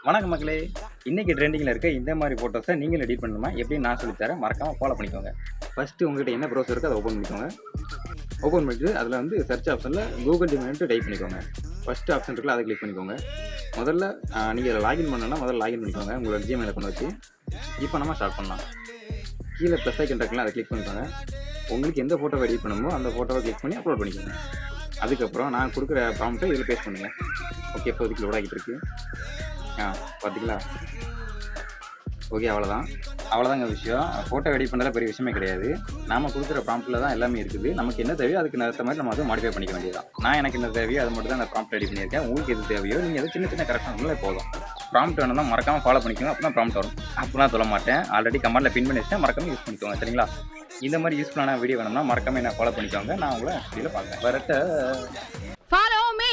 வணக்கம் மக்களே. இன்னைக்கு ட்ரெண்டிங்கில் இருக்க இந்த மாதிரி ஃபோட்டோஸை நீங்களும் எடிட் பண்ணணுமா எப்படின்னு நான் சொல்லித்தரேன். மறக்காமல் ஃபாலோ பண்ணிக்கோங்க. ஃபஸ்ட்டு உங்கள்கிட்ட என்ன ப்ரௌசர் இருக்கோ அதை ஓப்பன் பண்ணிக்கோங்க. ஓப்பன் பண்ணிட்டு அதில் வந்து சர்ச் ஆப்ஷனில் கூகுள் ஜிமெயில்ட்டு டைப் பண்ணிக்கோங்க. ஃபஸ்ட்டு ஆப்ஷன் இருக்குல்ல அதை கிளிக் பண்ணிக்கோங்க. முதல்ல நீங்கள் இதில் லாகின் பண்ணணும்னா முதல்ல லாகின் பண்ணிக்கோங்க உங்களோட ஜிமெயில் அக்கௌண்ட் வச்சு. இப்போ நம்ம ஸ்டார்ட் பண்ணலாம். கீழே ப்ளஸ் ஐக்கன் இருக்குல்ல அதை கிளிக் பண்ணிக்கோங்க. உங்களுக்கு எந்த ஃபோட்டோவை எடிட் பண்ணணுமோ அந்த ஃபோட்டோவை கிளிக் பண்ணி அப்லோட் பண்ணிக்கோங்க. அதுக்கப்புறம் நான் கொடுக்குற ப்ராம்ப்ட்டை இதில் பேஸ்ட் பண்ணுங்கள். ஓகே, இப்போதைக்கு லோட் ஆகிட்டு இருக்கு. பார்த்தீங்களா? ஓகே, அவ்வளோதாங்க விஷயம். ஃபோட்டோ எடிட் பண்ணுறது பெரிய விஷயமே கிடையாது. நாம் கொடுக்குற ப்ராம்ப்ட்டில் தான் எல்லாமே இருக்குது. நமக்கு என்ன தேவையோ அதுக்கு ஏற்ற மாதிரி நம்ம அதை மாடிஃபை பண்ணிக்க வேண்டியதான். நான் எனக்கு என்ன தேவையோ அது மட்டும் தான் அந்த ப்ராம்ப்ட் ரெடி பண்ணியிருக்கேன். உங்களுக்கு எது தேவையோ நீங்கள் எது சின்ன கரெக்டாக இருந்தாலே போதும். ப்ராம்ப்ட் வேணும்னா மறக்காமல் ஃபாலோ பண்ணிக்கோங்க. அப்போ தான் ப்ராம்ப்ட் வரும். அப்படிலாம் சொல்ல மாட்டேன். ஆல்ரெடி கமெண்ட்டில் பின் பண்ணி வச்சுட்டேன். மறக்காமல் யூஸ் பண்ணிக்கோங்க. சரிங்களா? இந்த மாதிரி யூஸ்ஃபுல்லான வீடியோ வேணும்னா மறக்காமல் என்ன ஃபாலோ பண்ணிக்கோங்க. நான் உங்களை வீடியோவில் பார்க்குறேன். வரட்ட Follow me!